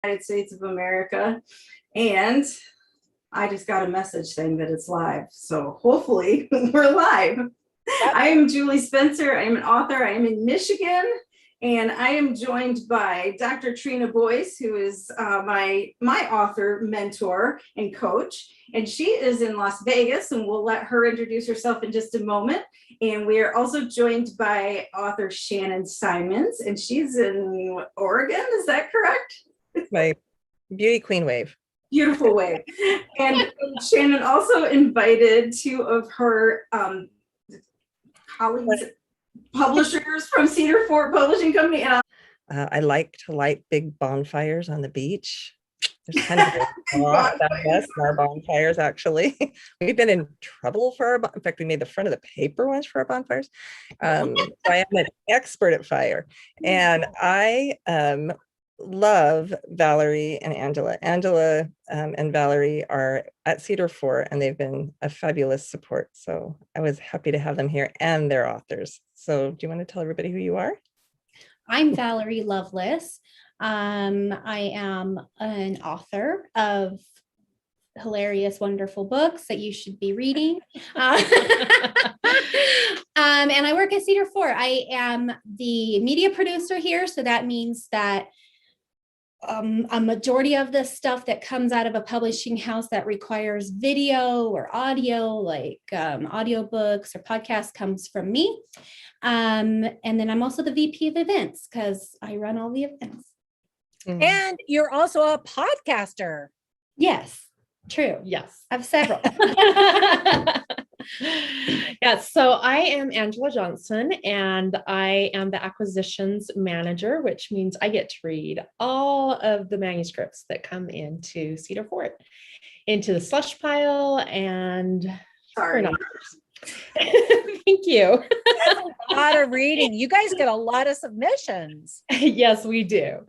United States of America. And I just got a message saying that it's live. So hopefully we're live. I am Julie Spencer. I am an author. I am in Michigan. And I am joined by Dr. Trina Boice, who is my author mentor and coach. And she is in Las Vegas, and we'll let her introduce herself in just a moment. And we are also joined by author Shannon Symonds, and she's in Oregon. Is that correct? My beauty queen wave. Beautiful wave. And Shannon also invited two of her colleagues, publishers from Cedar Fort Publishing Company. And I like to light big bonfires on the beach. There's kind of a lot about us and our bonfires, actually. We've been in trouble for our in fact, we made the front of the paper once for our bonfires. So I am an expert at fire. And I love Valerie and Angela. Angela and Valerie are at Cedar Fort, and they've been a fabulous support. So I was happy to have them here, and they're authors. So do you want to tell everybody who you are? I'm Valerie Loveless. I am an author of hilarious, wonderful books that you should be reading. And I work at Cedar Fort. I am the media producer here. So that means that a majority of the stuff that comes out of a publishing house that requires video or audio, like audiobooks or podcasts, comes from me. And then I'm also the VP of events because I run all the events. Mm-hmm. And you're also a podcaster. Yes, true. Yes. I have several. Yes. So I am Angela Johnson, and I am the acquisitions manager, which means I get to read all of the manuscripts that come into Cedar Fort, into the slush pile, and sorry. Thank you. That's a lot of reading. You guys get a lot of submissions. Yes, we do.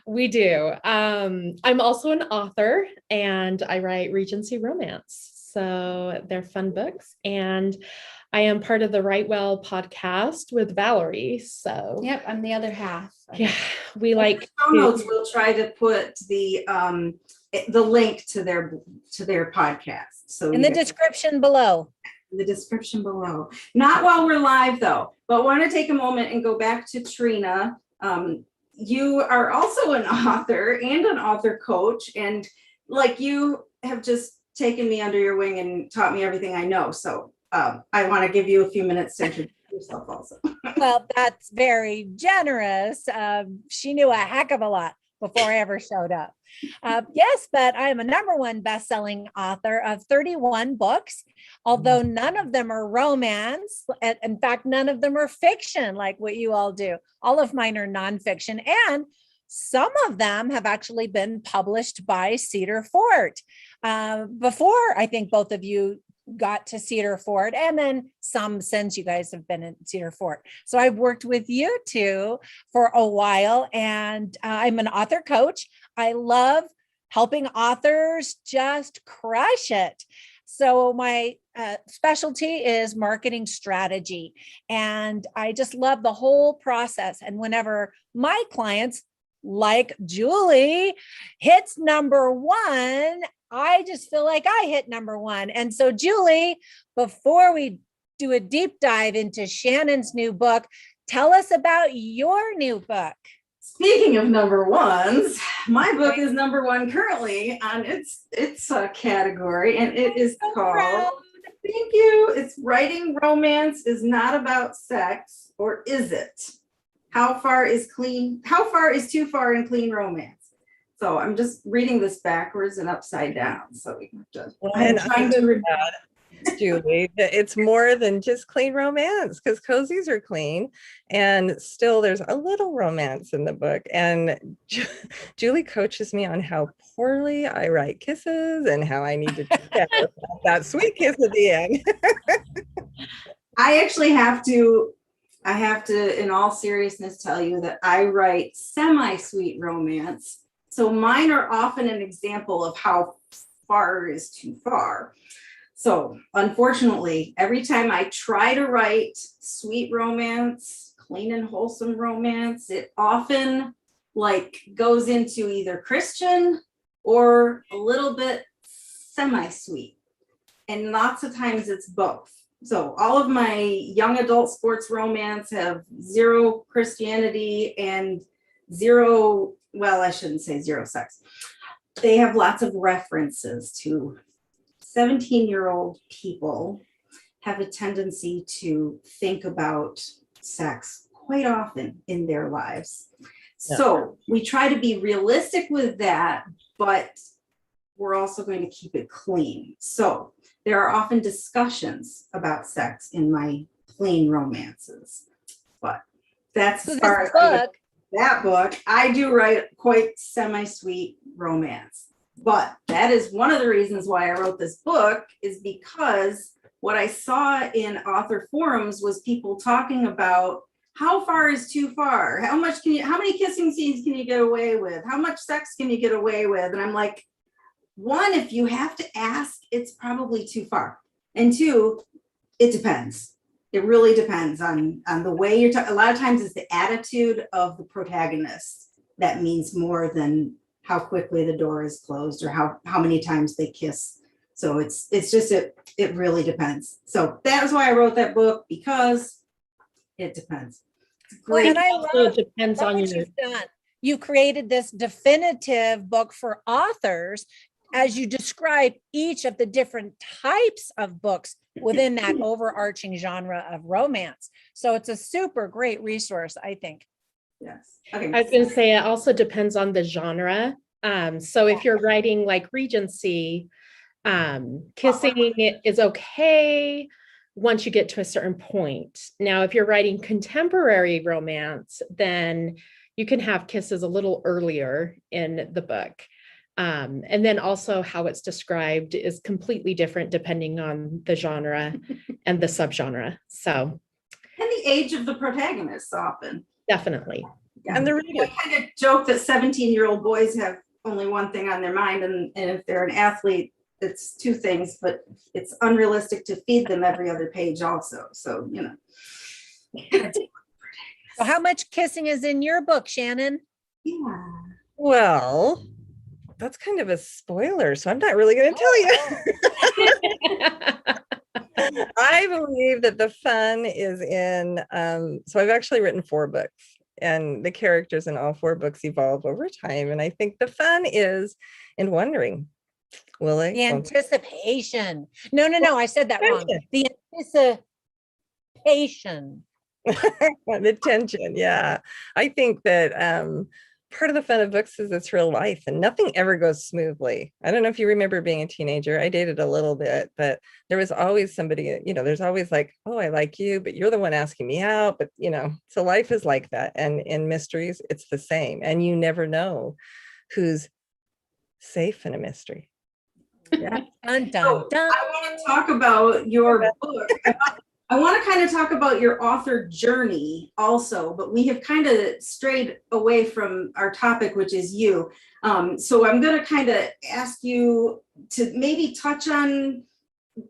We do. I'm also an author, and I write Regency romance. So they're fun books. And I am part of the Write Well podcast with Valerie. So yep, I'm the other half. Yeah, we like show notes. We'll try to put the link to their podcast. So in the description below. In the description below. Not while we're live though, but want to take a moment and go back to Trina. You are also an author and an author coach, and like you have just taken me under your wing and taught me everything I know. So I want to give you a few minutes to introduce yourself also. Well, that's very generous. She knew a heck of a lot before I ever showed up. Yes, but I am a #1 best-selling author of 31 books, although none of them are romance. In fact, none of them are fiction like what you all do. All of mine are nonfiction, and some of them have actually been published by Cedar Fort before I think both of you got to Cedar Fort, and then some since you guys have been in Cedar Fort. So I've worked with you two for a while, and I'm an author coach. I love helping authors just crush it. So my specialty is marketing strategy, and I just love the whole process. And whenever my clients, like Julie, hits #1, I just feel like I hit #1. And so Julie, before we do a deep dive into Shannon's new book, tell us about your new book. Speaking of #1s, my book is #1 currently on its category, and it is called, thank you, it's Writing Romance is Not About Sex, or Is It? How far is too far in clean romance? So I'm just reading this backwards and upside down. So we have to, I'm trying to read that, Julie, it's more than just clean romance, because cozies are clean, and still there's a little romance in the book. And Julie coaches me on how poorly I write kisses and how I need to get that sweet kiss at the end. I actually have to, in all seriousness, tell you that I write semi-sweet romance. So mine are often an example of how far is too far. So unfortunately, every time I try to write sweet romance, clean and wholesome romance, it often like goes into either Christian or a little bit semi-sweet. And lots of times it's both. So all of my young adult sports romance have zero Christianity and zero, well, I shouldn't say zero sex. They have lots of references to 17-year-old people have a tendency to think about sex quite often in their lives. Yeah. So we try to be realistic with that, but we're also going to keep it clean. So there are often discussions about sex in my clean romances, but that's So as this far as book, that book. I do write quite semi-sweet romance, but that is one of the reasons why I wrote this book, is because what I saw in author forums was people talking about how far is too far? How many kissing scenes can you get away with? How much sex can you get away with? And I'm like, one, if you have to ask, it's probably too far. And two, it depends. It really depends on the way you're talking. A lot of times it's the attitude of the protagonist that means more than how quickly the door is closed or how many times they kiss. So it's just, it really depends. So that is why I wrote that book, because it depends. It's great. and I Also love, depends love on what your, you've done. You created this definitive book for authors as you describe each of the different types of books within that overarching genre of romance. So it's a super great resource, I think. Yes. Okay. I was going to say, it also depends on the genre. So if you're writing like Regency, kissing is okay once you get to a certain point. Now, if you're writing contemporary romance, then you can have kisses a little earlier in the book. And then also how it's described is completely different depending on the genre and the subgenre. So, And the age of the protagonist often. definitely. Yeah. And the reader. I kind of joke that 17-year-old boys have only one thing on their mind, and if they're an athlete, it's two things, but it's unrealistic to feed them every other page also. So, you know. So how much kissing is in your book, Shannon? Yeah. Well, that's kind of a spoiler, so I'm not really going to tell you. I believe that the fun is in, so I've actually written 4 books, and the characters in all 4 books evolve over time. And I think the fun is in wondering, will it? The anticipation. No, I said that wrong. The anticipation. The tension. Yeah. I think that part of the fun of books is it's real life, and nothing ever goes smoothly. I don't know if you remember being a teenager. I dated a little bit, but there was always somebody, there's always like, oh, I like you, but you're the one asking me out. But, so life is like that. And in mysteries, it's the same. And you never know who's safe in a mystery. Yeah. Dun, So dun, dun. I want to talk about your book. I want to kind of talk about your author journey also, but we have kind of strayed away from our topic, which is you. So I'm going to kind of ask you to maybe touch on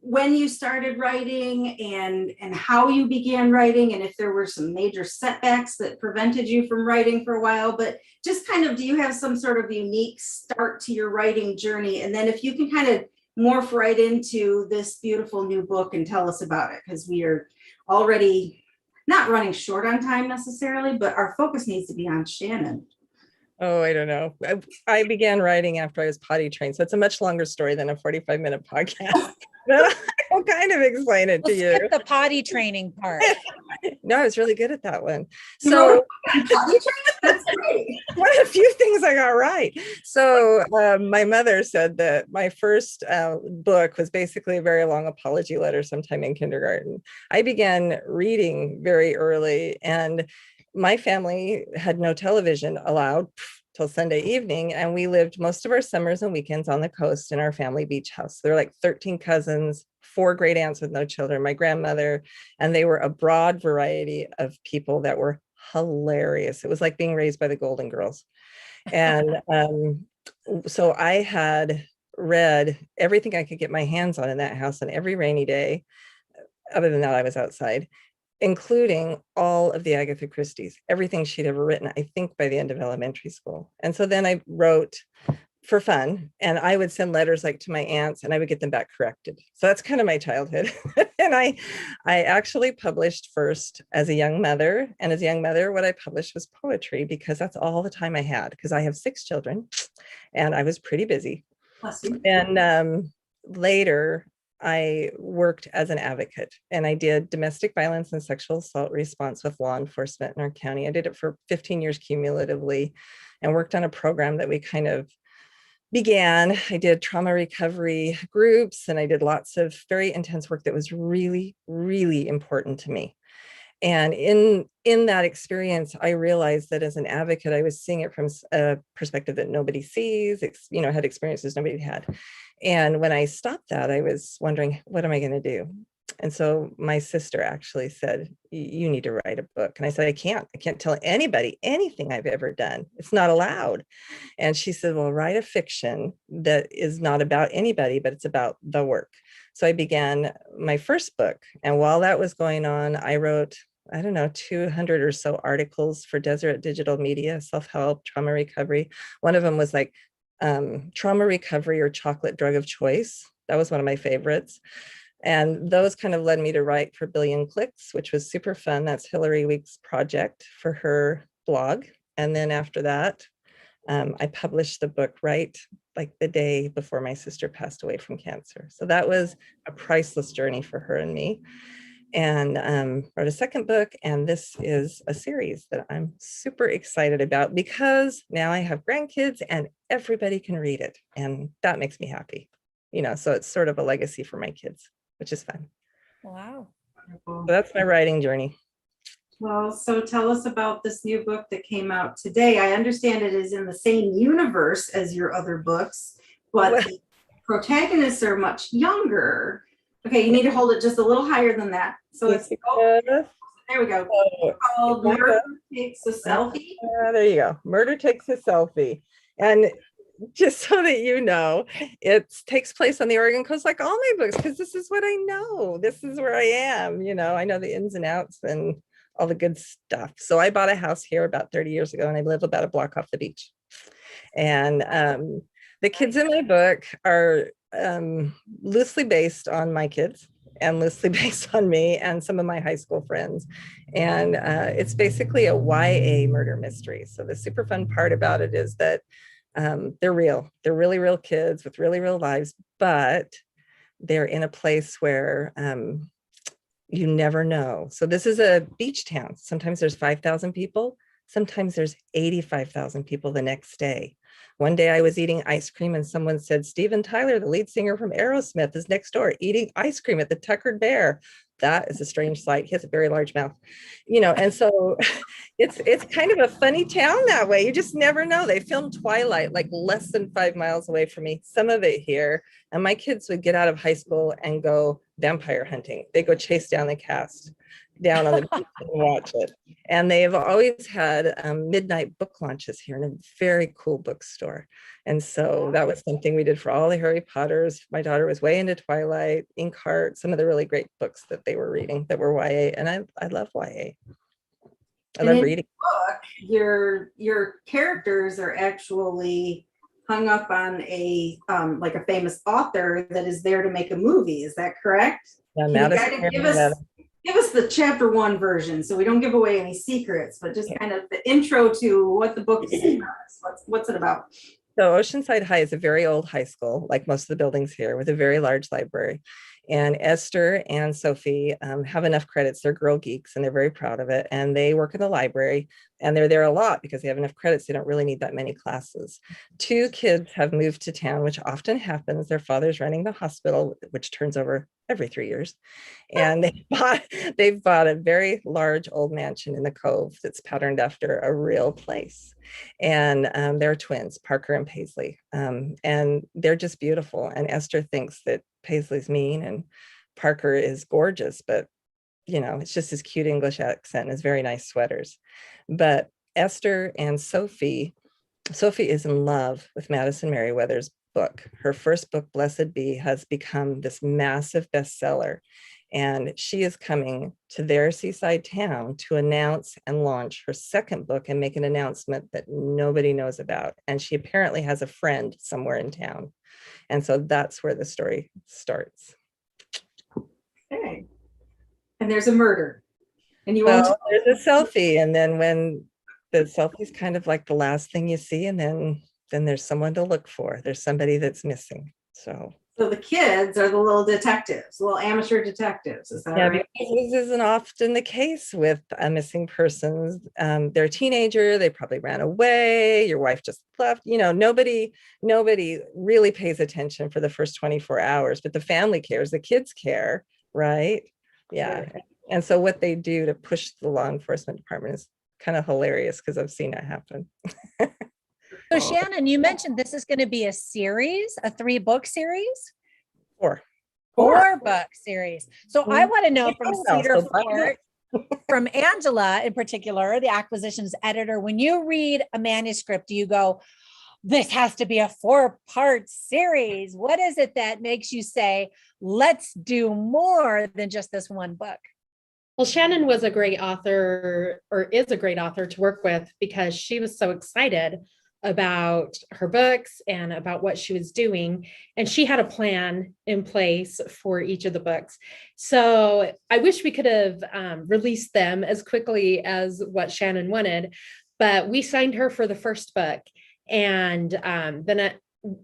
when you started writing and how you began writing, and if there were some major setbacks that prevented you from writing for a while. But just kind of, do you have some sort of unique start to your writing journey? And then if you can kind of morph right into this beautiful new book and tell us about it, because we are already not running short on time necessarily, but our focus needs to be on Shannon. Oh, I don't know. I began writing after I was potty trained, so it's a much longer story than a 45-minute podcast. But I'll kind of explain it to We'll you. skip the potty training part. No, I was really good at that one. You So wrote a potty trainer? That's great. one of the few things I got right. So my mother said that my first book was basically a very long apology letter sometime in kindergarten. I began reading very early, and my family had no television allowed till Sunday evening. And we lived most of our summers and weekends on the coast in our family beach house. There were like 13 cousins, 4 great aunts with no children, my grandmother, and they were a broad variety of people that were hilarious. It was like being raised by the Golden Girls. And so I had read everything I could get my hands on in that house on every rainy day. Other than that, I was outside. including all of the Agatha Christie's, everything she'd ever written, I think by the end of elementary school. And so then I wrote for fun, and I would send letters like to my aunts and I would get them back corrected. So that's kind of my childhood. And I actually published first as a young mother. And as a young mother, what I published was poetry because that's all the time I had, because I have 6 children and I was pretty busy. Bless you. And later, I worked as an advocate, and I did domestic violence and sexual assault response with law enforcement in our county. I did it for 15 years cumulatively and worked on a program that we kind of began. I did trauma recovery groups, and I did lots of very intense work that was really, really important to me. And in that experience, I realized that as an advocate, I was seeing it from a perspective that nobody sees, had experiences nobody had. And when I stopped that, I was wondering, what am I going to do? And so my sister actually said, you need to write a book. And I said, I can't tell anybody anything I've ever done. It's not allowed. And she said, well, write a fiction that is not about anybody, but it's about the work. So I began my first book. And while that was going on, I wrote, 200 or so articles for Deseret Digital Media, self-help, trauma recovery. One of them was like trauma recovery or chocolate drug of choice. That was one of my favorites. And those kind of led me to write for Billion Clicks, which was super fun. That's Hillary Week's project for her blog. And then after that, I published the book right like the day before my sister passed away from cancer. So that was a priceless journey for her and me. And wrote a second book. And this is a series that I'm super excited about because now I have grandkids and everybody can read it. And that makes me happy. So it's sort of a legacy for my kids, which is fun. Wow. So that's my writing journey. Well, so tell us about this new book that came out today. I understand it is in the same universe as your other books, but the protagonists are much younger. Okay, you need to hold it just a little higher than that. So it's, there we go. Called Murder Takes a Selfie. There you go. Murder Takes a Selfie. And just so that you know, it takes place on the Oregon coast like all my books, because this is what I know. This is where I am. I know the ins and outs and all the good stuff. So I bought a house here about 30 years ago, and I live about a block off the beach. And the kids in my book are loosely based on my kids and loosely based on me and some of my high school friends. And it's basically a YA murder mystery. So the super fun part about it is that they're real. They're really real kids with really real lives, but they're in a place where you never know. So this is a beach town. Sometimes there's 5,000 people. Sometimes there's 85,000 people the next day. One day I was eating ice cream and someone said, Steven Tyler, the lead singer from Aerosmith, is next door eating ice cream at the Tuckered Bear. That is a strange sight. He has a very large mouth, and so it's kind of a funny town that way. You just never know. They filmed Twilight like less than 5 miles away from me, some of it here. And my kids would get out of high school and go vampire hunting. They go chase down the cast down on the beach and watch it. And they've always had midnight book launches here in a very cool bookstore. And so that was something we did for all the Harry Potters. My daughter was way into Twilight, Inkheart, some of the really great books that they were reading that were YA. And I love YA. I love reading. Book, your characters are actually hung up on a like a famous author that is there to make a movie. Is that correct? Yeah, Give us the chapter 1 version so we don't give away any secrets, but just kind of the intro to what the book is. What's it about? So Oceanside High is a very old high school, like most of the buildings here, with a very large library. And Esther and Sophie have enough credits. They're girl geeks and they're very proud of it. And they work in the library and they're there a lot because they have enough credits. They don't really need that many classes. 2 kids have moved to town, which often happens. Their father's running the hospital, which turns over every 3 years. And they've bought a very large old mansion in the Cove that's patterned after a real place. And they're twins, Parker and Paisley. And they're just beautiful. And Esther thinks that Paisley's mean and Parker is gorgeous, but it's just his cute English accent and his very nice sweaters. But Esther and Sophie is in love with Madison Merriweather's book. Her first book, Blessed Be, has become this massive bestseller. And she is coming to their seaside town to announce and launch her second book and make an announcement that nobody knows about. And she apparently has a friend somewhere in town. And so that's where the story starts. Okay. And there's a murder. And you won't. Well, there's a selfie. And then when the selfie is kind of like the last thing you see, and then there's someone to look for. There's somebody that's missing. So the kids are the little detectives, little amateur detectives. Is that yeah, right? because this isn't often the case with missing persons. They're a teenager. They probably ran away. Your wife just left. You know, nobody really pays attention for the first 24 hours, but the family cares. The kids care, right? Yeah. Right. And so what they do to push the law enforcement department is kind of hilarious because I've seen it happen. So Shannon, you mentioned this is going to be a series, a 3-book series? Four. 4-book series. So I want to know from Yeah, Cedar so buy Fort, from Angela in particular, the acquisitions editor, when you read a manuscript, do you go, this has to be a 4-part series? What is it that makes you say, let's do more than just this one book? Well, Shannon was a great author, or is a great author to work with, because she was so excited about her books and about what she was doing. And she had a plan in place for each of the books. So I wish we could have released them as quickly as what Shannon wanted, but we signed her for the first book. And then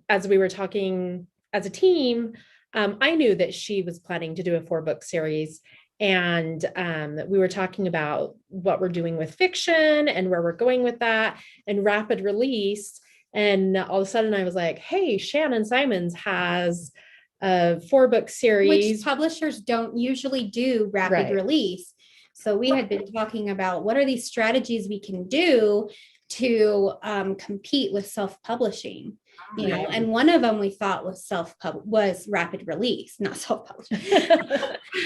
as we were talking as a team, I knew that she was planning to do a 4-book series. And we were talking about what we're doing with fiction and where we're going with that and rapid release. And all of a sudden I was like, hey, Shannon Symonds has a 4-book series. Which publishers don't usually do rapid Right. release. So we had been talking about what are these strategies we can do to compete with self-publishing, you know, and one of them we thought was rapid release, not self-publishing.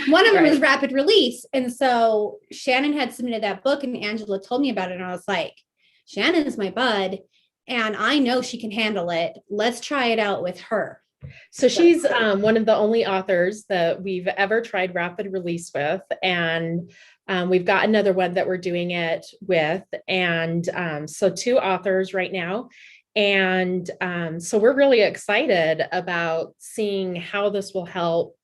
One of them was rapid release. And so Shannon had submitted that book and Angela told me about it. And I was like, Shannon is my bud and I know she can handle it. Let's try it out with her. So she's one of the only authors that we've ever tried rapid release with. And we've got another one that we're doing it with. And so 2 authors right now. And so we're really excited about seeing how this will help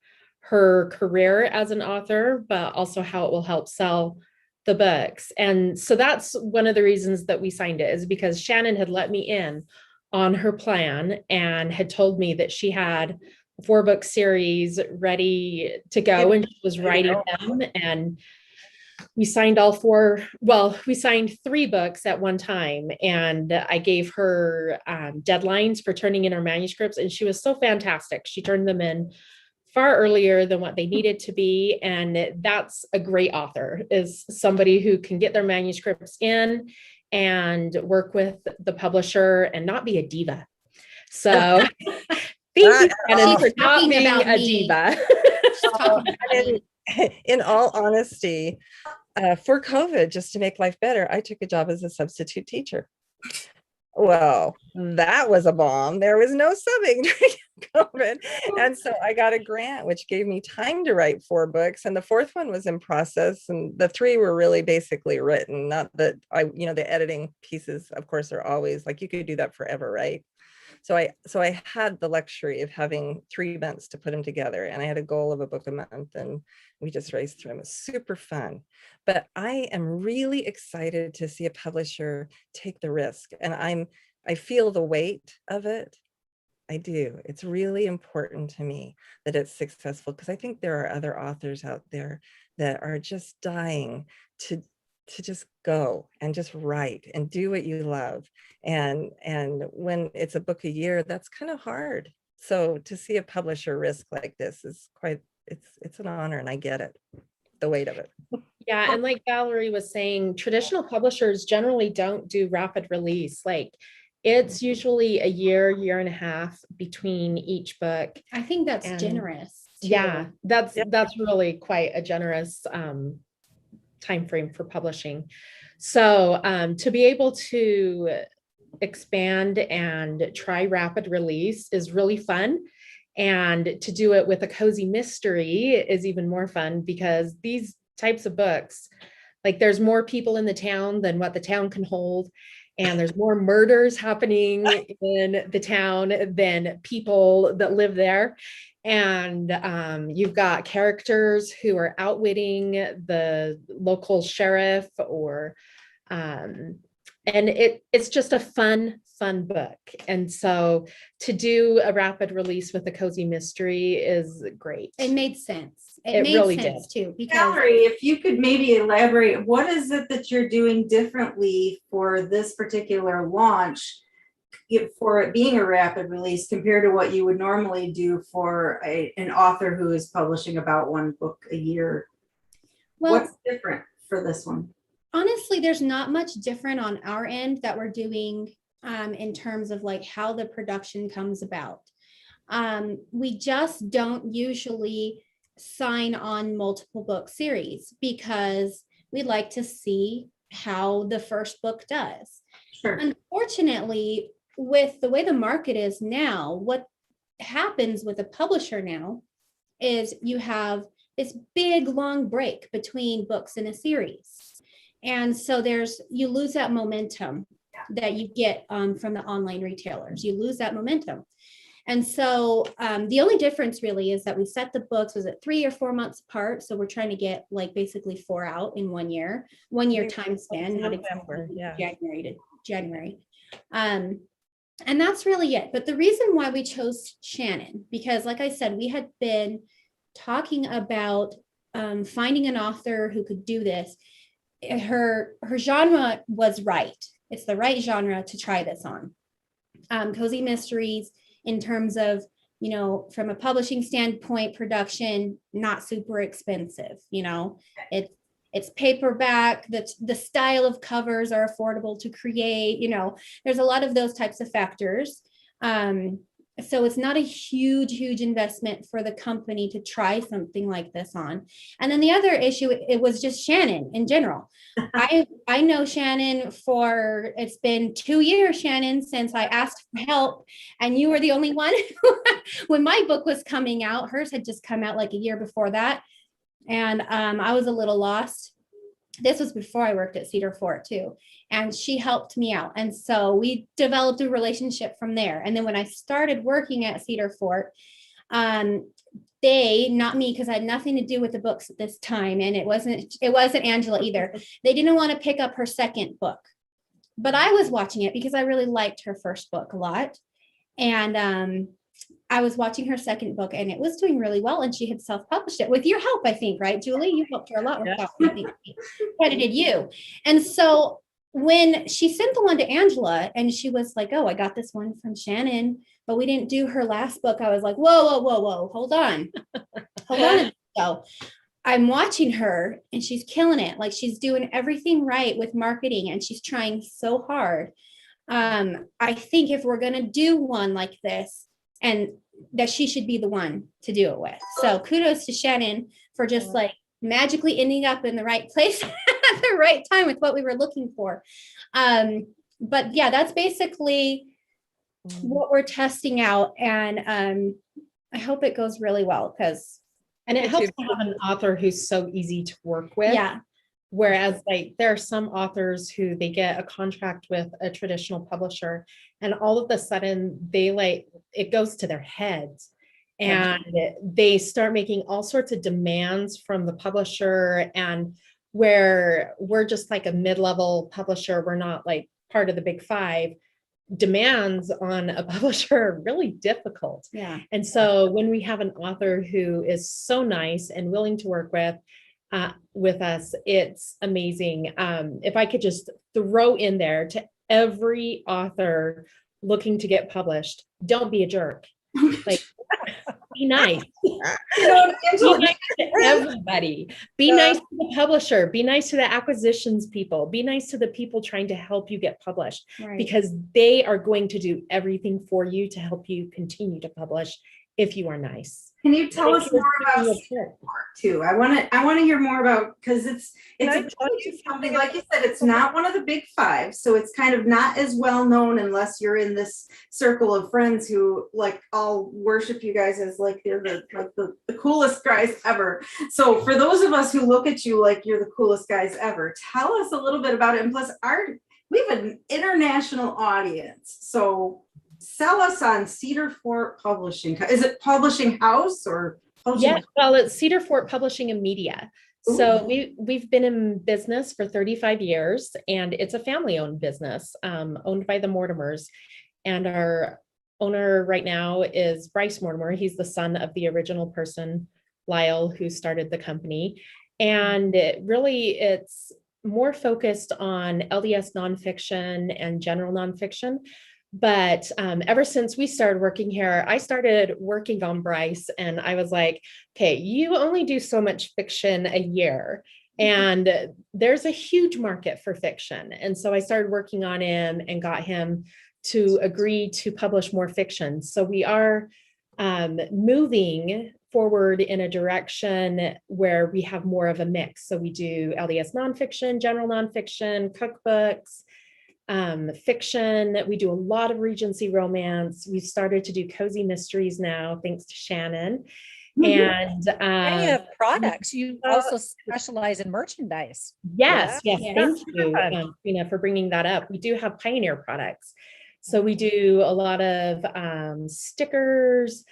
her career as an author, but also how it will help sell the books. And so that's one of the reasons that we signed it, is because Shannon had let me in on her plan and had told me that she had a 4-book series ready to go and she was writing them. And we signed all 4. Well, we signed 3 books at one time, and I gave her deadlines for turning in her manuscripts, and she was so fantastic. She turned them in far earlier than what they needed to be. And that's a great author, is somebody who can get their manuscripts in and work with the publisher and not be a diva. So thank you, Shannon, for not being a diva. In all honesty, for COVID, just to make life better, I took a job as a substitute teacher. Well, that was a bomb. There was no subbing during COVID. And so I got a grant, which gave me time to write 4 books. And the 4th one was in process. And the 3 were really basically written. Not that the editing pieces, of course, are always like, you could do that forever, right? So I had the luxury of having 3 months to put them together, and I had a goal of a book a month, and we just raced through them. It was super fun. But I am really excited to see a publisher take the risk, and I feel the weight of it. I do. It's really important to me that it's successful, because I think there are other authors out there that are just dying to just go and just write and do what you love. And when it's a book a year, that's kind of hard. So to see a publisher risk like this is it's an honor, and I get it, the weight of it. Yeah. And like Valerie was saying, traditional publishers generally don't do rapid release. Like, it's usually a year and a half between each book. I think that's generous. Too. Yeah, that's really quite a generous time frame for publishing. So to be able to expand and try rapid release is really fun. And to do it with a cozy mystery is even more fun, because these types of books, like, there's more people in the town than what the town can hold. And there's more murders happening in the town than people that live there. And you've got characters who are outwitting the local sheriff, or and it's just a fun book. And so to do a rapid release with a cozy mystery is great. It made sense. It made really sense too, because Valerie, if you could maybe elaborate, what is it that you're doing differently for this particular launch, for it being a rapid release, compared to what you would normally do for an author who is publishing about one book a year? well, What's different for this one? honestly, there's not much different on our end that we're doing in terms of like how the production comes about. We just don't usually sign on multiple book series because we'd like to see how the first book does. Sure. Unfortunately, with the way the market is now, what happens with a publisher now is you have this big long break between books in a series. And so you lose that momentum that you get from the online retailers. You lose that momentum. And so the only difference really is that we set the books, was it 3 or 4 months apart? So we're trying to get like basically 4 out in 1 year time span, not November, exactly yeah. January to January. And that's really it. But the reason why we chose Shannon, because like I said, we had been talking about finding an author who could do this. Her genre was right. It's the right genre to try this on. Cozy mysteries, in terms of, you know, from a publishing standpoint, production, not super expensive. You know, it's paperback, the style of covers are affordable to create. You know, there's a lot of those types of factors. So it's not a huge investment for the company to try something like this on. And then the other issue, it was just Shannon in general. I know Shannon for, it's been 2 years, Shannon, since I asked for help, and you were the only one when my book was coming out. Hers had just come out like a year before that. And I was a little lost. This was before I worked at Cedar Fort too. And she helped me out. And so we developed a relationship from there. And then when I started working at Cedar Fort, they, not me, because I had nothing to do with the books at this time. And it wasn't Angela either. They didn't want to pick up her second book, but I was watching it because I really liked her first book a lot. And I was watching her second book and it was doing really well. And she had self-published it with your help, I think, right, Julie? You helped her a lot with that. I think she credited you. And so when she sent the one to Angela and she was like, oh, I got this one from Shannon, but we didn't do her last book. I was like, whoa, hold on. So I'm watching her and she's killing it. Like, she's doing everything right with marketing and she's trying so hard. I think if we're going to do one like this, and that she should be the one to do it with. So kudos to Shannon for just like magically ending up in the right place at the right time with what we were looking for. But yeah, that's basically what we're testing out. And I hope it goes really well, because And it helps to have an author who's so easy to work with. yeah. Whereas like there are some authors who they get a contract with a traditional publisher and all of a sudden it goes to their heads and they start making all sorts of demands from the publisher, and where we're just like a mid-level publisher, we're not like part of the big five. Demands on a publisher are really difficult. Yeah. And so when we have an author who is so nice and willing to work with us, it's amazing. If I could just throw in there to every author looking to get published, don't be a jerk. Like, be nice. Be nice to everybody. Be nice to the publisher. Be nice to the acquisitions people. Be nice to the people trying to help you get published, Right. because they are going to do everything for you to help you continue to publish if you are nice. Can you tell us more about Your Cedar tip. Fort too? I want to hear more about, because it's Can I a tell you boutique something company. Like you said, it's not one of the big five, so it's kind of not as well known unless you're in this circle of friends who like all worship you guys as like they're the coolest guys ever. So for those of us who look at you like you're the coolest guys ever, tell us a little bit about it. And plus, we have an international audience, so sell us on Cedar Fort Publishing. Is it publishing house or publishing? Yeah, well, it's Cedar Fort Publishing and Media. So we've been in business for 35 years, and it's a family-owned business, owned by the Mortimers. And our owner right now is Bryce Mortimer. He's the son of the original person, Lyle, who started the company. And it's more focused on LDS nonfiction and general nonfiction. But ever since we started working here, I started working on Bryce, and I was like, okay, you only do so much fiction a year, and there's a huge market for fiction. And so I started working on him and got him to agree to publish more fiction. So we are moving forward in a direction where we have more of a mix. So we do LDS nonfiction, general nonfiction, cookbooks, fiction. We do a lot of Regency romance. We've started to do cozy mysteries now, thanks to Shannon. And And you have products. You also specialize in merchandise. yes, Yes. thank you, Trina, for bringing that up. We do have Pioneer products. So we do a lot of stickers,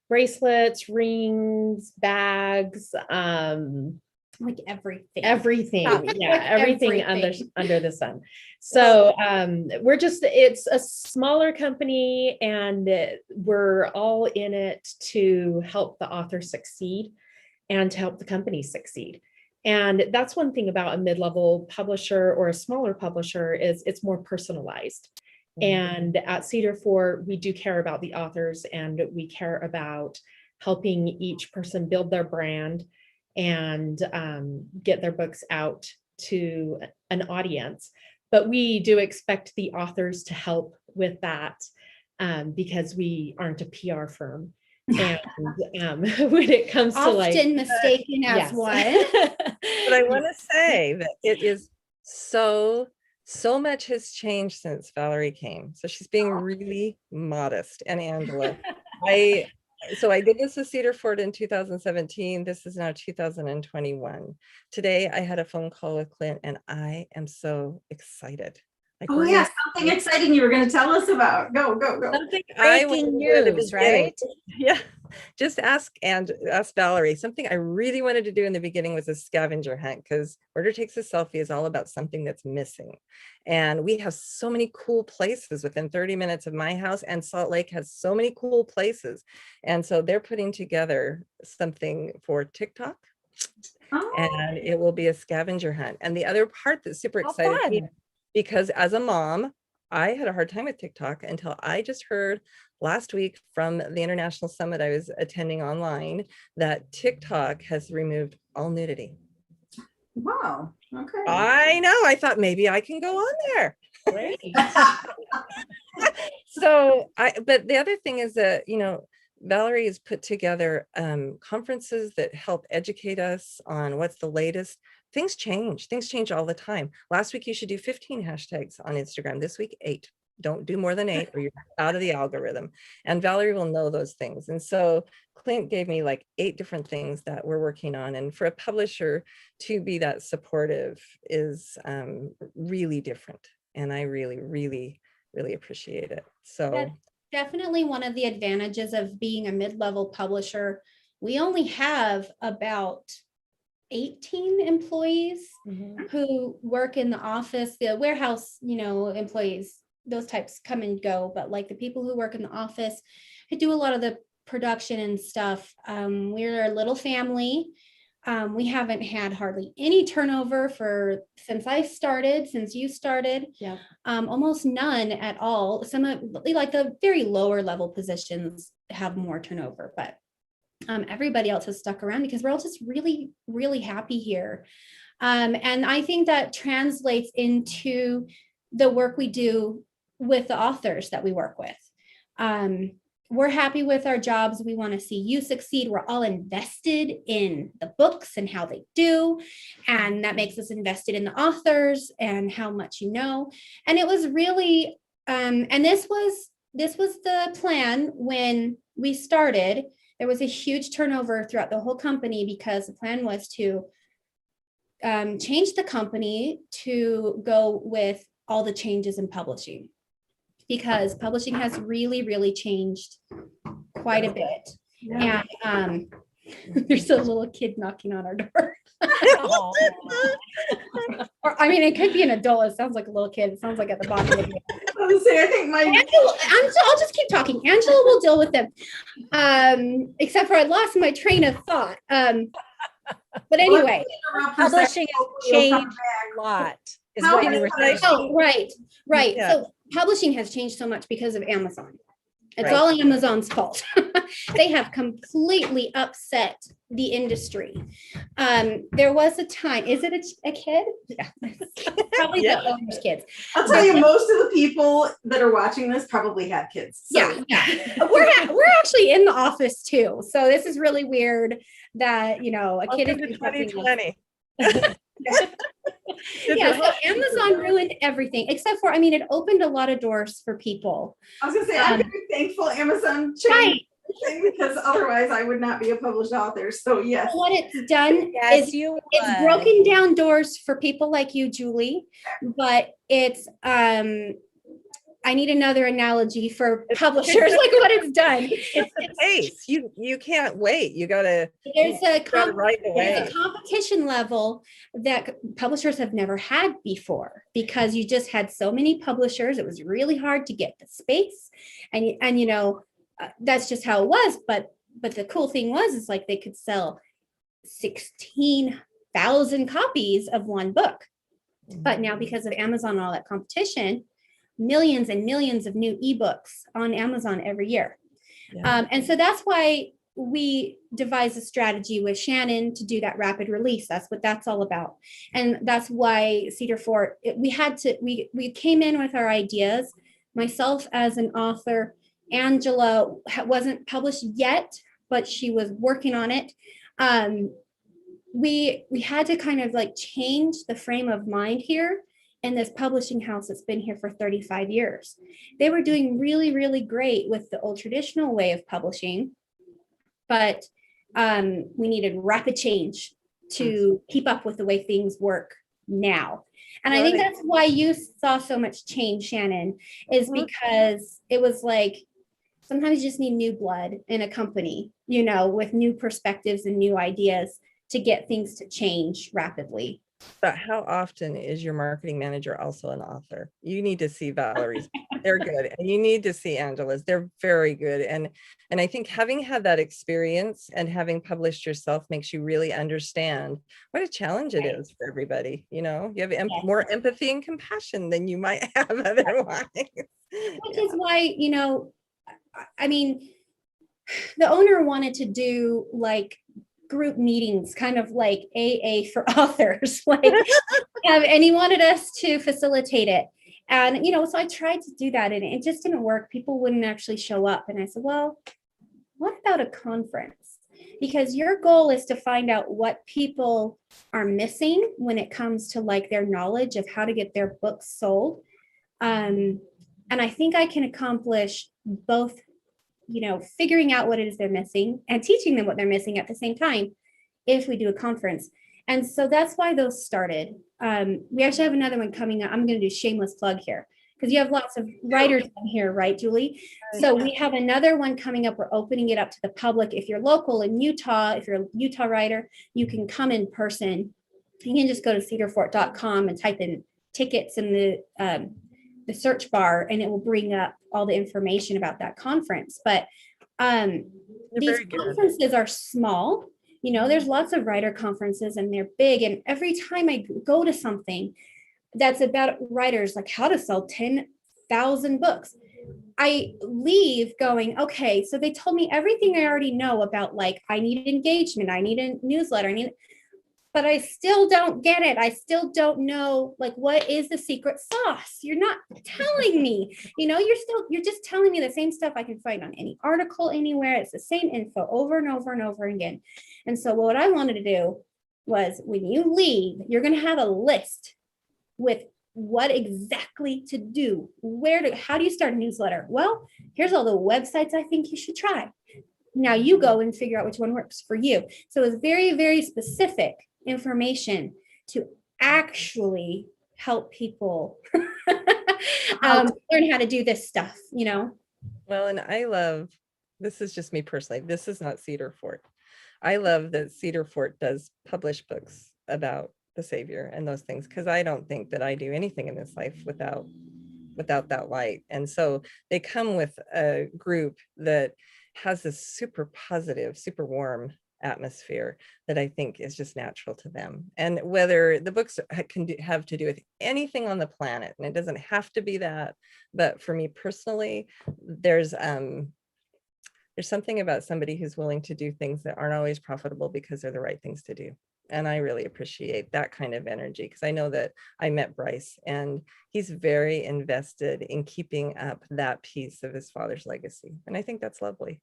bracelets, rings, bags, Like everything. everything. Like Everything everything. under the sun. So it's a smaller company, and we're all in it to help the author succeed and to help the company succeed. And that's one thing about a mid-level publisher or a smaller publisher is it's more personalized. And at Cedar Fort, we do care about the authors, and we care about helping each person build their brand and get their books out to an audience. But we do expect the authors to help with that because we aren't a PR firm. And when it comes to Often mistaken as yes. one. But I want to say that it is so much has changed since Valerie came. So she's being really modest. And Angela, I did this with Cedar Fort in 2017. This is now 2021. Today I had a phone call with Clint, and I am so excited. Oh yeah, something exciting you were going to tell us about. Go. Something Breaking news, right? Yeah. Just ask Valerie. Something I really wanted to do in the beginning was a scavenger hunt, because Order Takes a Selfie is all about something that's missing. And we have so many cool places within 30 minutes of my house, and Salt Lake has so many cool places. And so they're putting together something for TikTok. And it will be a scavenger hunt. And the other part that's super exciting me, because as a mom, I had a hard time with TikTok until I just heard last week from the International Summit I was attending online that TikTok has removed all nudity. Wow. Okay. I know. I thought maybe I can go on there. Great. But the other thing is that, Valerie has put together conferences that help educate us on what's the latest. Things change all the time. Last week, you should do 15 hashtags on Instagram. This week, 8. Don't do more than 8 or you're out of the algorithm. And Valerie will know those things. And so Clint gave me like 8 different things that we're working on. And for a publisher to be that supportive is really different. And I really, really, really appreciate it. So That's definitely one of the advantages of being a mid-level publisher. We only have about 18 employees who work in the office. The warehouse, employees, those types come and go, but like the people who work in the office, I do a lot of the production and stuff. We're a little family. We haven't had hardly any turnover since you started. Yeah. Almost none at all. Some of like the very lower level positions have more turnover, but everybody else has stuck around because we're all just really, really happy here. And I think that translates into the work we do with the authors that we work with. we're happy with our jobs. We want to see you succeed. We're all invested in the books and how they do. And that makes us invested in the authors and how much you know. And it was really, and this was the plan when we started. There was a huge turnover throughout the whole company because the plan was to change the company to go with all the changes in publishing, because publishing has really, really changed quite a bit. Yeah. And there's a little kid knocking on our door. Or I mean, it could be an adult. It sounds like a little kid. It sounds like at the bottom of the I was gonna say, I think my Angela, I'll just keep talking. Angela will deal with them. Except for I lost my train of thought. But anyway. Publishing has changed a lot, is How what you were saying. Oh, right. Yeah. So publishing has changed so much because of Amazon. It's Right. all Amazon's fault. They have completely upset the industry. There was a time, is it a kid? Yeah. Probably Yeah. the owner's kids. I'll tell you, most of the people that are watching this probably have kids. So. Yeah. We're actually in the office too. So this is really weird that, a kid is Welcome to doing something like- 2020. Yeah, so Amazon ruined everything except for, it opened a lot of doors for people. I was gonna say, I'm very thankful Amazon changed everything, because otherwise I would not be a published author. So yes. What it's done Yes, is you it's would. broken down doors for people like you, Julie, but it's I need another analogy for publishers, like what it's done. It's the pace. You can't wait. You gotta There's a right away. there's a competition level that publishers have never had before, because you just had so many publishers. It was really hard to get the space, and that's just how it was. But the cool thing was like they could sell 16,000 copies of one book. But now, because of Amazon and all that competition, millions and millions of new ebooks on Amazon every year. Yeah. And so that's why we devised a strategy with Shannon to do that rapid release. That's what that's all about. And that's why Cedar Fort, we came in with our ideas. Myself as an author, Angela wasn't published yet, but she was working on it. We had to kind of like change the frame of mind here. And this publishing house that's been here for 35 years. They were doing really, really great with the old traditional way of publishing, but we needed rapid change to keep up with the way things work now. And I think that's why you saw so much change, Shannon, is because it was like, sometimes you just need new blood in a company, with new perspectives and new ideas to get things to change rapidly. But how often is your marketing manager also an author? You need to see Valerie's. They're good. And you need to see Angela's. They're very good. And I think having had that experience and having published yourself makes you really understand what a challenge it is for everybody. You have more empathy and compassion than you might have otherwise. Which is why, the owner wanted to do like group meetings, kind of like AA for authors, and he wanted us to facilitate it. And, so I tried to do that and it just didn't work. People wouldn't actually show up. And I said, well, what about a conference? Because your goal is to find out what people are missing when it comes to like their knowledge of how to get their books sold. And I think I can accomplish both, figuring out what it is they're missing and teaching them what they're missing at the same time if we do a conference. And so that's why those started. We actually have another one coming up. I'm going to do shameless plug here because you have lots of writers in here, right, Julie? So we have another one coming up. We're opening it up to the public. If you're local in Utah, if you're a Utah writer, you can come in person. You can just go to cedarfort.com and type in tickets in the search bar, and it will bring up all the information about that conference. But these conferences are small. There's lots of writer conferences and they're big. And every time I go to something that's about writers, like how to sell 10,000 books, I leave going, okay, so they told me everything I already know about, like, I need engagement, I need a newsletter, but I still don't get it. I still don't know, like, what is the secret sauce? You're not telling me, you're just telling me the same stuff I can find on any article anywhere. It's the same info over and over and over again. And so what I wanted to do was, when you leave, you're going to have a list with what exactly to do, how do you start a newsletter? Well, here's all the websites I think you should try. Now you go and figure out which one works for you. So it's very, very specific information to actually help people learn how to do this stuff, Well, and I love, this is just me personally, this is not Cedar Fort. I love that Cedar Fort does publish books about the Savior and those things, because I don't think that I do anything in this life without that light. And so they come with a group that has this super positive, super warm atmosphere that I think is just natural to them. And whether the books have to do with anything on the planet, and it doesn't have to be that, but for me personally, there's something about somebody who's willing to do things that aren't always profitable because they're the right things to do. And I really appreciate that kind of energy, because I know that I met Bryce and he's very invested in keeping up that piece of his father's legacy. And I think that's lovely.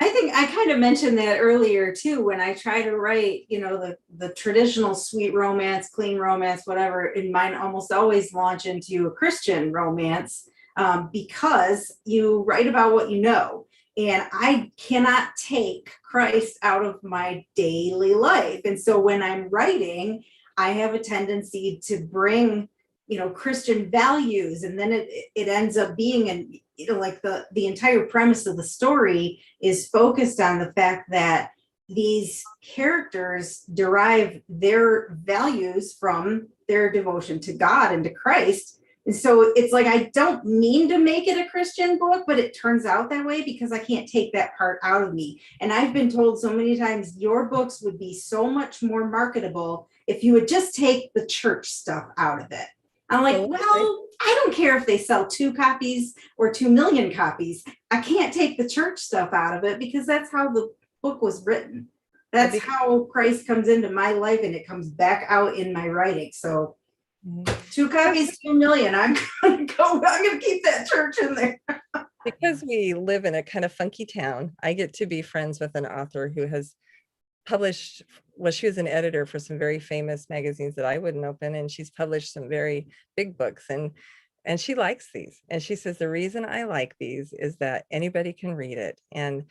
I think I kind of mentioned that earlier too, when I try to write, the traditional sweet romance, clean romance, whatever, and mine almost always launch into a Christian romance, because you write about what you know. And I cannot take Christ out of my daily life. And so when I'm writing, I have a tendency to bring, Christian values. And then it ends up being like the entire premise of the story is focused on the fact that these characters derive their values from their devotion to God and to Christ. And so it's like, I don't mean to make it a Christian book, but it turns out that way because I can't take that part out of me. And I've been told so many times, your books would be so much more marketable if you would just take the church stuff out of it. I'm like, well, I don't care if they sell 2 copies or 2 million copies. I can't take the church stuff out of it because that's how the book was written. That's how Christ comes into my life and it comes back out in my writing. So 2 copies, 2 million. I'm going to keep that church in there. Because we live in a kind of funky town, I get to be friends with an author who has published, well, she was an editor for some very famous magazines that I wouldn't open, and she's published some very big books, and she likes these. And she says, the reason I like these is that anybody can read it. And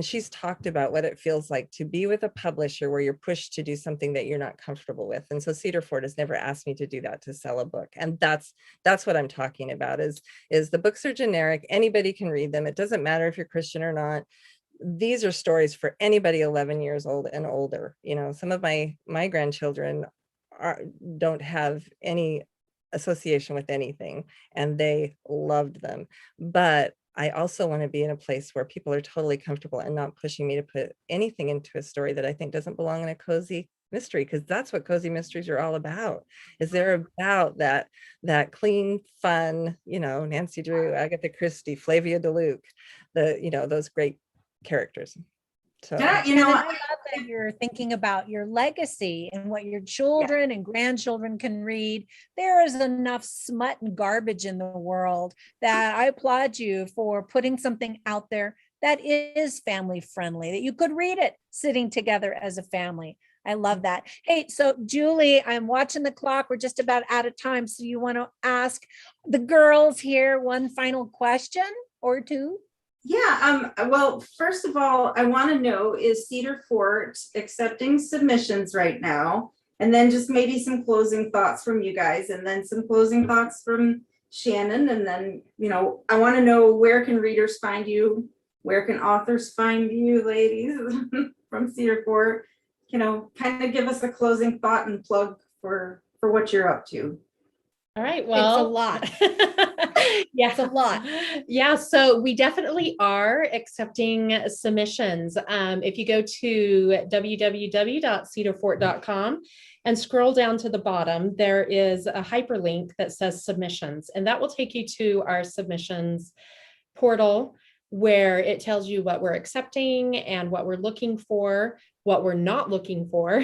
she's talked about what it feels like to be with a publisher where you're pushed to do something that you're not comfortable with. And so Cedar Fort has never asked me to do that, to sell a book. And that's what I'm talking about is the books are generic. Anybody can read them. It doesn't matter if you're Christian or not. These are stories for anybody 11 years old and older. Some of my grandchildren don't have any association with anything, and they loved them. But I also want to be in a place where people are totally comfortable and not pushing me to put anything into a story that I think doesn't belong in a cozy mystery, because that's what cozy mysteries are all about. Is they're about that clean, fun, Nancy Drew, Agatha Christie, Flavia DeLuc, those great characters. So Yeah, I love that you're thinking about your legacy and what your children and grandchildren can read. There is enough smut and garbage in the world that I applaud you for putting something out there that is family friendly, that you could read it sitting together as a family. I love that. Hey, so Julie, I'm watching the clock. We're just about out of time. So you want to ask the girls here one final question or two? Yeah, well, first of all, I want to know, is Cedar Fort accepting submissions right now? And then just maybe some closing thoughts from you guys, and then some closing thoughts from Shannon. And then, I want to know, where can readers find you? Where can authors find you, ladies, from Cedar Fort? Kind of give us a closing thought and plug for what you're up to. All right. Well, it's a lot. Yeah, it's a lot. Yeah. So we definitely are accepting submissions. If you go to www.cedarfort.com and scroll down to the bottom, there is a hyperlink that says submissions, and that will take you to our submissions portal, where it tells you what we're accepting and what we're looking for, what we're not looking for.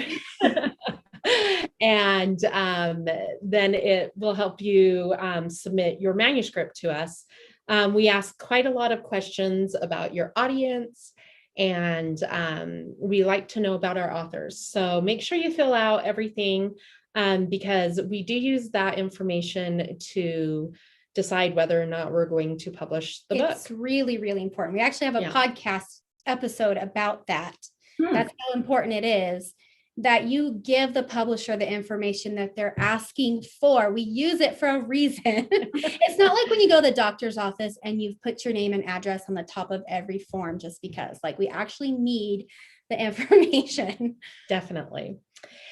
And then it will help you submit your manuscript to us. We ask quite a lot of questions about your audience, and we like to know about our authors. So make sure you fill out everything, because we do use that information to decide whether or not we're going to publish the book. It's really, really important. We actually have a podcast episode about that. That's how important it is that you give the publisher the information that they're asking for. We use it for a reason. It's not like when you go to the doctor's office and you've put your name and address on the top of every form just because. Like, we actually need the information. Definitely.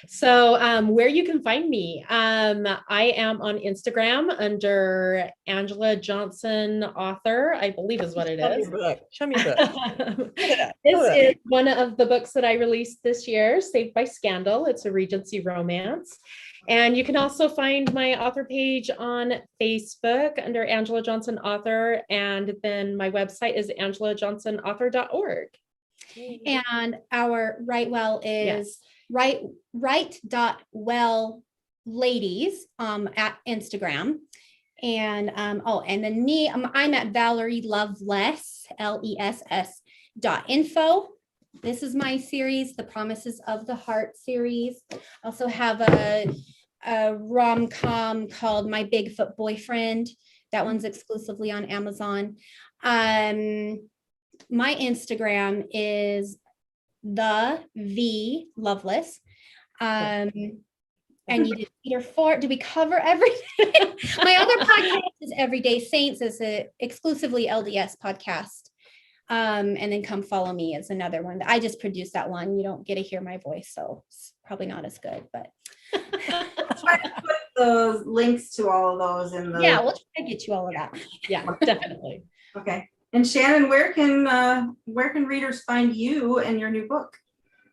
So where you can find me, I am on Instagram under Angela Johnson Author, I believe is what it is. Show me your book. This is one of the books that I released this year, Saved by Scandal. It's a Regency romance. And you can also find my author page on Facebook under Angela Johnson Author. And then my website is angelajohnsonauthor.org. And our Write Well is write.well ladies at Instagram. And and then me, I'm at Valerie Loveless, LESS.info. This is my series, the Promises of the Heart series. I also have a rom-com called My Bigfoot Boyfriend. That one's exclusively on Amazon. My Instagram is the V Loveless. And you did Cedar Fort. Do we cover everything? My other podcast is Everyday Saints. It's a exclusively LDS podcast. And then Come Follow Me is another one. I just produced that one. You don't get to hear my voice, so it's probably not as good, but Try to put those links to all of those in the we'll try to get you all of that. Yeah, definitely. Okay. And Shannon, where can readers find you and your new book?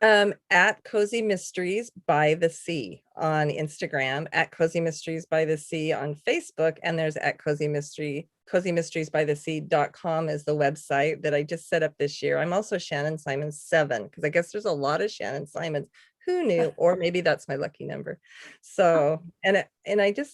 At Cozy Mysteries by the Sea on Instagram, at Cozy Mysteries by the Sea on Facebook, and there's at cozymysteriesbythesea.com is the website that I just set up this year. I'm also Shannon Symonds 7, because I guess there's a lot of Shannon Symonds. Who knew? Or maybe that's my lucky number. So, and I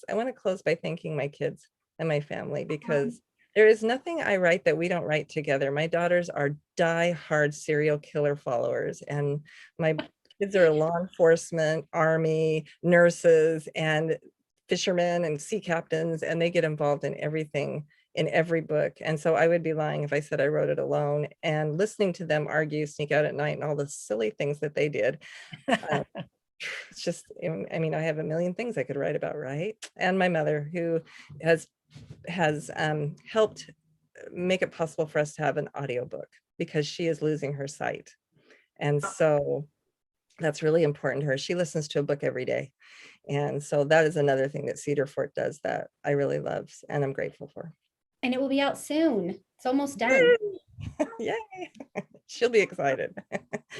want to close by thanking my kids and my family, because there is nothing I write that we don't write together. My daughters are die-hard serial killer followers, and my kids are law enforcement, army, nurses, and fishermen and sea captains, and they get involved in everything in every book. And so I would be lying if I said I wrote it alone. And listening to them argue, sneak out at night, and all the silly things that they did. It's just, I mean, I have a million things I could write about, right? And my mother, who has helped make it possible for us to have an audiobook, because she is losing her sight. And so that's really important to her. She listens to a book every day. And so that is another thing that Cedar Fort does that I really love and I'm grateful for. And it will be out soon. It's almost done. Yay. She'll be excited.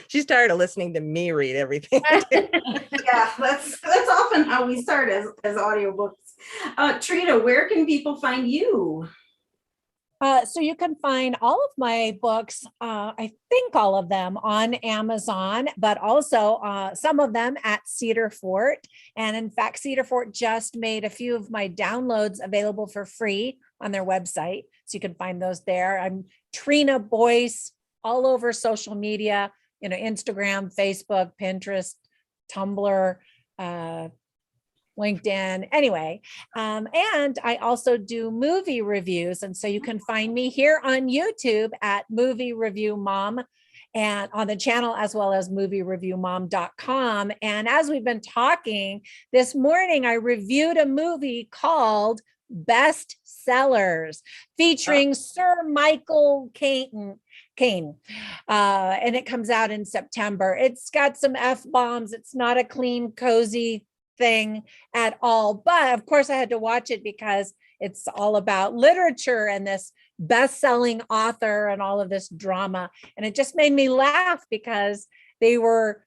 She's tired of listening to me read everything. Yeah, that's often how we start as audiobooks. Trina, where can people find you? So you can find all of my books, I think all of them on Amazon, but also some of them at Cedar Fort. And in fact, Cedar Fort just made a few of my downloads available for free on their website. So you can find those there. I'm Trina Boice all over social media, Instagram, Facebook, Pinterest, Tumblr, LinkedIn, anyway. And I also do movie reviews. And so you can find me here on YouTube at Movie Review Mom, and on the channel, as well as moviereviewmom.com. And as we've been talking this morning, I reviewed a movie called Best Sellers, featuring Sir Michael Caine. And it comes out in September. It's got some F-bombs. It's not a clean, cozy thing at all, but of course I had to watch it because it's all about literature and this best-selling author and all of this drama, and it just made me laugh because I don't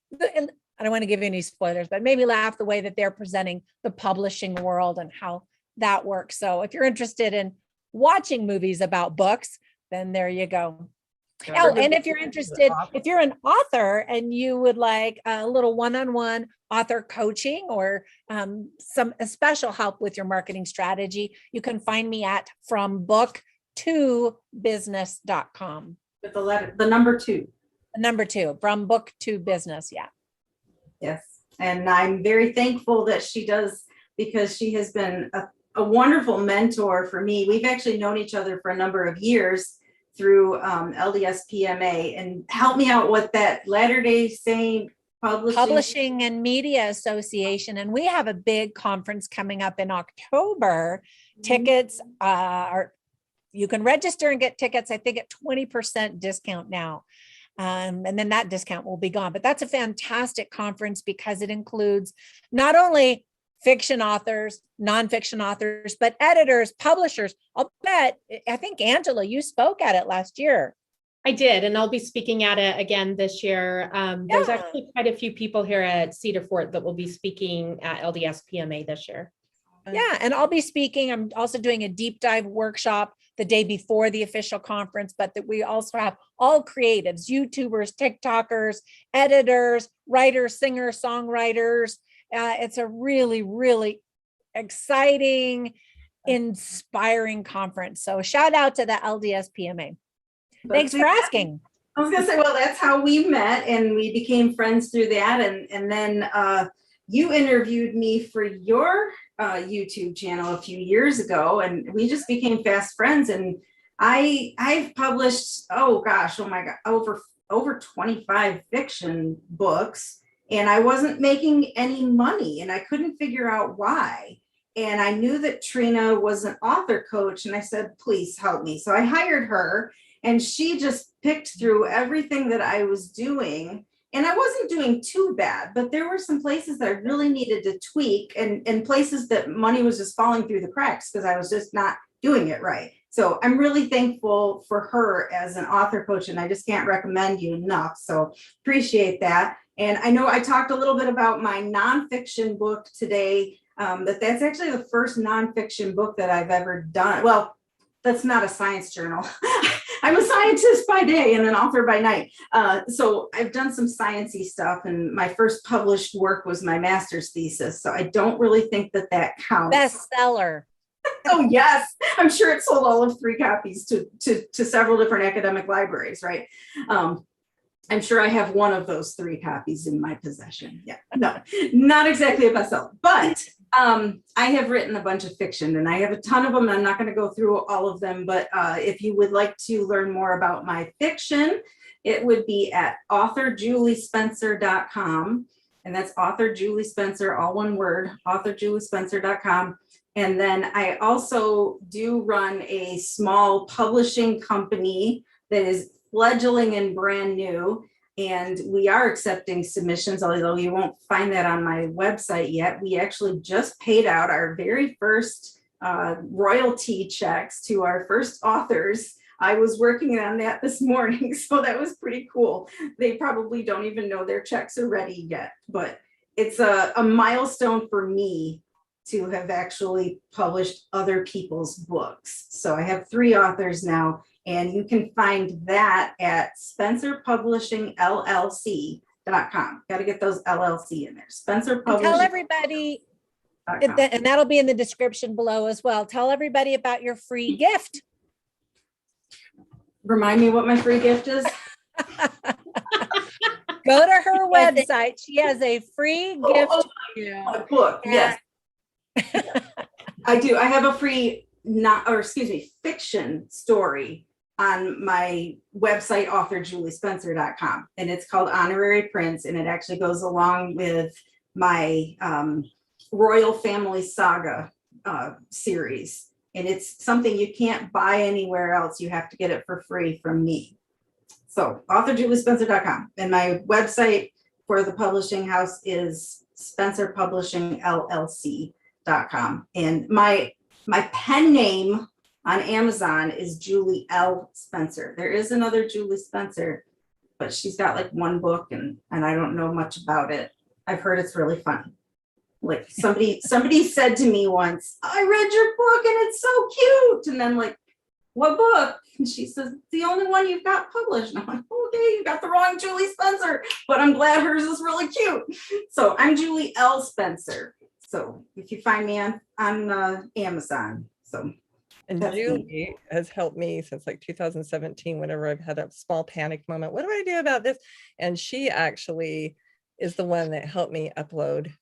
want to give you any spoilers, but it made me laugh the way that they're presenting the publishing world and how that works. So if you're interested in watching movies about books, then there you go. Oh, and if you're interested, if you're an author and you would like a little one-on-one author coaching or some special help with your marketing strategy, you can find me at frombook2business.com. With the letter, the number 2. Number 2, from book to business. Yeah. Yes. And I'm very thankful that she does, because she has been a wonderful mentor for me. We've actually known each other for a number of years through LDS PMA, and help me out with that Latter-day Saint Publishing and Media Association. And we have a big conference coming up in October. Tickets are, you can register and get tickets, I think at 20% discount now. And then that discount will be gone. But that's a fantastic conference because it includes not only fiction authors, nonfiction authors, but editors, publishers. I'll bet, I think Angela, you spoke at it last year. I did, and I'll be speaking at it again this year. There's actually quite a few people here at Cedar Fort that will be speaking at LDS PMA this year. Yeah, and I'll be speaking. I'm also doing a deep dive workshop the day before the official conference, but that we also have all creatives, YouTubers, TikTokers, editors, writers, singers, songwriters. It's a really, really exciting, inspiring conference. So shout out to the LDS PMA. Thanks for asking. I was gonna say, well, that's how we met and we became friends through that. And then you interviewed me for your YouTube channel a few years ago, and we just became fast friends. And I've published, oh my God, over 25 fiction books. And I wasn't making any money and I couldn't figure out why. And I knew that Trina was an author coach, and I said, please help me. So I hired her, and she just picked through everything that I was doing. And I wasn't doing too bad, but there were some places that I really needed to tweak, and places that money was just falling through the cracks because I was just not doing it right. So I'm really thankful for her as an author coach, and I just can't recommend you enough. So appreciate that. And I know I talked a little bit about my nonfiction book today, but that's actually the first nonfiction book that I've ever done. Well, that's not a science journal. I'm a scientist by day and an author by night. So I've done some sciencey stuff, and my first published work was my master's thesis. So I don't really think that that counts. Bestseller. Oh yes, I'm sure it sold all of 3 copies to several different academic libraries, right? I'm sure I have one of those 3 copies in my possession. Yeah, no, not exactly a bestseller, but I have written a bunch of fiction, and I have a ton of them. I'm not going to go through all of them, but if you would like to learn more about my fiction, it would be at authorjuliespencer.com. And that's author Julie Spencer, all one word, authorjuliespencer.com. And then I also do run a small publishing company that is fledgling and brand new. And we are accepting submissions, although you won't find that on my website yet. We actually just paid out our very first royalty checks to our first authors. I was working on that this morning, so that was pretty cool. They probably don't even know their checks are ready yet, but it's a milestone for me to have actually published other people's books. So I have 3 authors now, and you can find that at spencerpublishingllc.com. Got to get those LLC in there. Spencer Publishing. Tell everybody, and that'll be in the description below as well. Tell everybody about your free gift. Remind me what my free gift is. Go to her website. She has a free gift. My book, yes. I do. I have a free fiction story on my website, authorjuliespencer.com, and it's called Honorary Prince, and it actually goes along with my Royal Family Saga series, and it's something you can't buy anywhere else. You have to get it for free from me. So authorjuliespencer.com, and my website for the publishing house is spencerpublishingllc.com, and my pen name on Amazon is Julie L. Spencer. There is another Julie Spencer, but she's got like 1 book, and I don't know much about it. I've heard it's really funny. Like somebody said to me once, I read your book and it's so cute. And then like, what book? And she says, the only one you've got published. And I'm like, okay, you got the wrong Julie Spencer, but I'm glad hers is really cute. So I'm Julie L. Spencer. So if you find me on Amazon. So And that's me. Julie has helped me since like 2017, whenever I've had a small panic moment. What do I do about this? And she actually is the one that helped me upload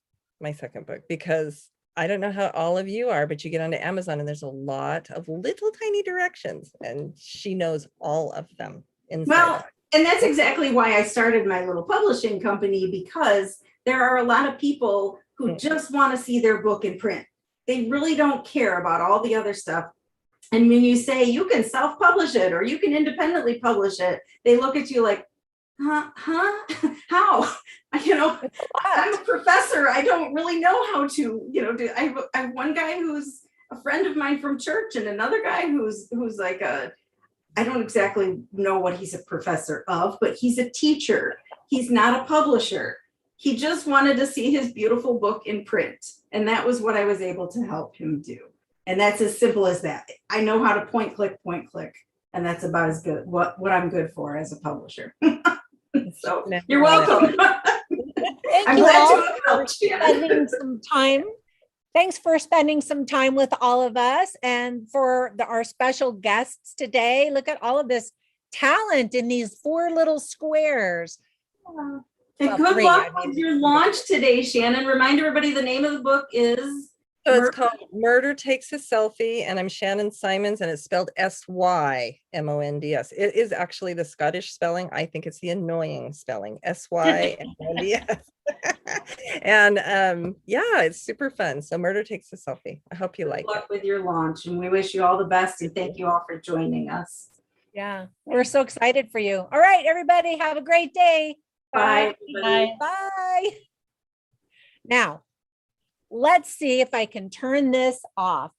my second book, because I don't know how all of you are, but you get onto Amazon and there's a lot of little tiny directions, and she knows all of them inside Well, out. and that's exactly why I started my little publishing company, because there are a lot of people who just want to see their book in print. They really don't care about all the other stuff. And when you say you can self-publish it or you can independently publish it, they look at you like, huh? How? I'm a professor. I don't really know how to, do. I have one guy who's a friend of mine from church, and another guy who's like I don't exactly know what he's a professor of, but he's a teacher. He's not a publisher. He just wanted to see his beautiful book in print. And that was what I was able to help him do. And that's as simple as that. I know how to point, click, and that's about as good, what I'm good for as a publisher. So you're welcome. Thank I'm you glad all to have helped. spending some time. Thanks for spending some time with all of us, and for our special guests today. Look at all of this talent in these 4 little squares. And Well, good 3, luck I mean. with your launch today, Shannon. Remind everybody the name of the book is. So it's called Murder Takes a Selfie, and I'm Shannon Symonds, and it's spelled Symonds. It is actually the Scottish spelling. I think it's the annoying spelling, Symonds. And yeah, it's super fun. So Murder Takes a Selfie. I hope you like Good it. luck with your launch, and we wish you all the best, and thank you all for joining us. Yeah, we're so excited for you. All right, everybody, have a great day. Bye. Bye. Bye. Now, let's see if I can turn this off.